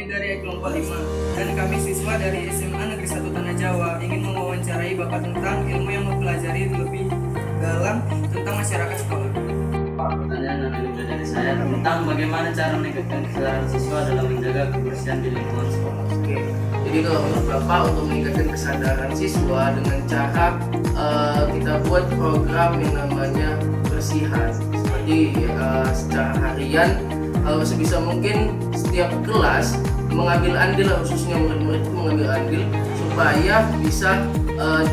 kami dari kelompok 5 dan kami siswa dari SMA Negeri 1 Tanah Jawa ingin mewawancarai Bapak tentang ilmu yang mempelajari lebih dalam tentang masyarakat sekolah. Pertanyaan yang kedua dari saya tentang bagaimana cara meningkatkan kesadaran siswa dalam menjaga kebersihan di lingkungan sekolah. Oke, jadi kalau menurut Bapak untuk meningkatkan kesadaran siswa dengan cara kita buat program yang namanya bersihan seperti secara harian sebisa mungkin setiap kelas mengambil andil, khususnya murid-murid itu mengambil andil supaya bisa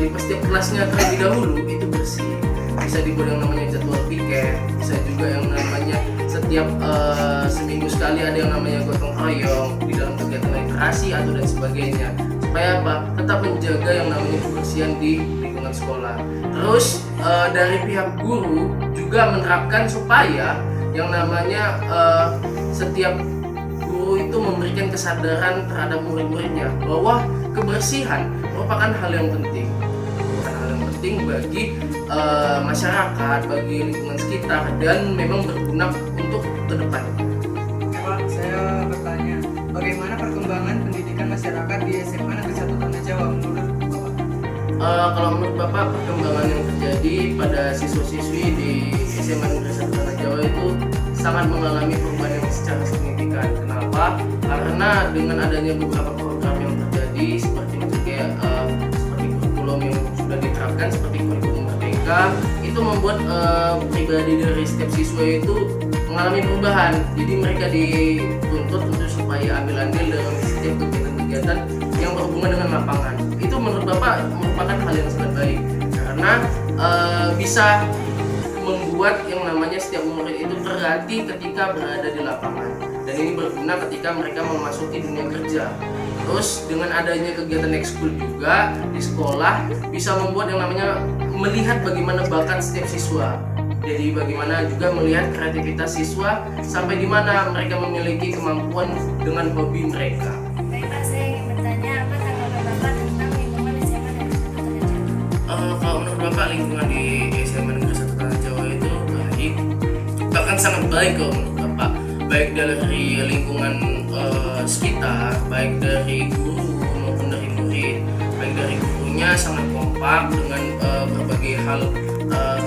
di setiap kelasnya terlebih dahulu itu bersih. Bisa dibuat yang namanya jadwal piket, bisa juga yang namanya setiap seminggu sekali ada yang namanya gotong royong di dalam kegiatan literasi atau dan sebagainya, supaya apa? Tetap menjaga yang namanya kebersihan di lingkungan sekolah. Terus dari pihak guru juga menerapkan supaya yang namanya setiap guru itu memberikan kesadaran terhadap murid-muridnya bahwa kebersihan merupakan hal yang penting, bagi masyarakat, bagi lingkungan sekitar, dan memang berguna untuk ke depan. Pak, saya bertanya, bagaimana perkembangan pendidikan masyarakat di SMA Negeri 1 Tanah Jawa menurut Bapak? Kalau menurut Bapak, perkembangan yang terjadi pada siswa-siswi di SMA Negeri 1 Tanah Jawa itu sangat mengalami perubahan yang secara signifikan. Kenapa? Karena dengan adanya beberapa program yang terjadi seperti kurikulum yang sudah diterapkan seperti kurikulum Merdeka, itu membuat pribadi dari setiap siswa itu mengalami perubahan. Jadi mereka dituntut untuk supaya ambil andil dalam setiap kegiatan-kegiatan yang berhubungan dengan lapangan. Itu menurut Bapak merupakan hal yang sangat baik karena bisa membuat yang namanya setiap murid itu terlatih ketika berada di lapangan, dan ini berguna ketika mereka memasuki dunia kerja. Terus dengan adanya kegiatan ekskul juga di sekolah bisa membuat yang namanya melihat bagaimana bakat setiap siswa. Jadi bagaimana juga melihat kreativitas siswa sampai di mana mereka memiliki kemampuan dengan hobi mereka. Baik Pak, saya ingin bertanya apa tanggapan Bapak tentang lingkungan SMA Negeri 1 Tanah Jawa? Kalau menurut Bapak lingkungan di SMA Negeri 1 Tanah Jawa itu baik, bahkan sangat baik kalau menurut Bapak. Baik dari lingkungan sekitar, baik dari guru maupun dari murid. Baik dari gurunya sangat kompak dengan berbagai hal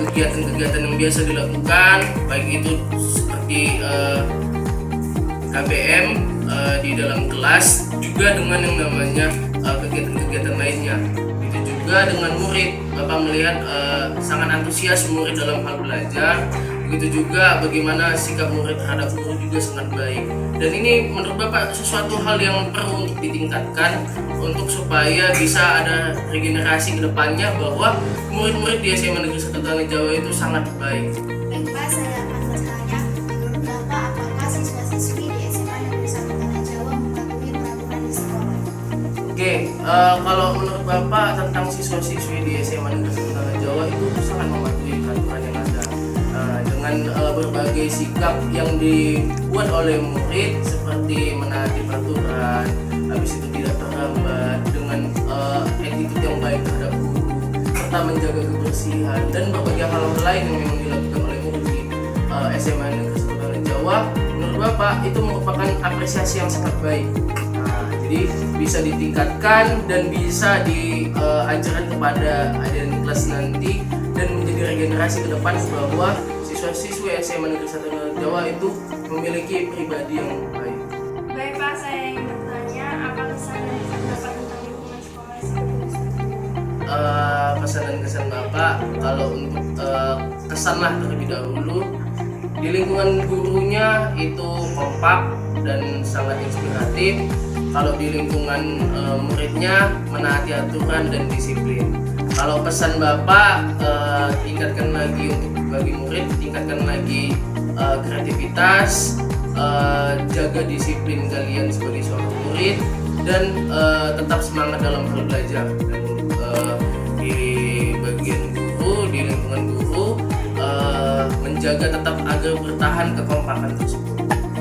kegiatan-kegiatan yang biasa dilakukan, baik itu seperti KBM di dalam kelas, juga dengan yang namanya kegiatan-kegiatan lainnya. Itu juga dengan murid, Bapak melihat sangat antusias murid dalam hal belajar. Begitu juga bagaimana sikap murid terhadap guru juga sangat baik. Dan ini menurut Bapak sesuatu hal yang perlu untuk ditingkatkan untuk supaya bisa ada regenerasi ke depannya bahwa murid-murid di SMA Negeri 1 Tanah Jawa itu sangat baik. Baik Pak, saya akan bertanya, menurut Bapak apakah siswa-siswi di SMA Negeri 1 Tanah Jawa mematuhi peraturan di sekolah? Oke, kalau menurut Bapak tentang siswa-siswi di SMA Negeri 1 Tanah Jawa itu sangat mematuhi peraturan yang ada. Dengan berbagai sikap yang dibuat oleh murid seperti menaati peraturan, habis itu tidak terlambat, dengan attitude yang baik terhadap guru, serta menjaga kebersihan dan berbagai hal lain yang memang dilakukan oleh murid di SMA Negeri 1 Tanah Jawa, menurut Bapak itu merupakan apresiasi yang sangat baik. Jadi bisa ditingkatkan dan bisa diajarkan kepada adik kelas nanti dan menjadi regenerasi ke depan bahwa siswa-siswa SMA Negeri 1 Tanah Jawa itu memiliki pribadi yang baik. Baik Pak, saya ingin bertanya apa kesan dan kesan Bapak tentang lingkungan sekolah SMA Negeri 1 Tanah Jawa? Pesan dan kesan Bapak, kalau untuk kesan lah terlebih dahulu, di lingkungan gurunya itu kompak dan sangat inspiratif. Kalau di lingkungan muridnya menaati aturan dan disiplin. Kalau pesan Bapak, tingkatkan lagi untuk bagi murid, tingkatkan lagi kreativitas, jaga disiplin kalian sebagai seorang murid, dan tetap semangat dalam hal belajar. Dan di bagian guru, di lingkungan guru, menjaga tetap agar bertahan kekompakan tersebut.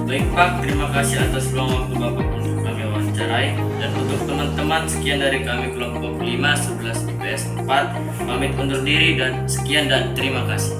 Baik Pak, terima kasih atas ruang waktu Bapak untuk kami wawancarai. Dan untuk teman-teman, sekian dari kami kelompok 5 11 IPS 4 pamit undur diri dan sekian dan terima kasih.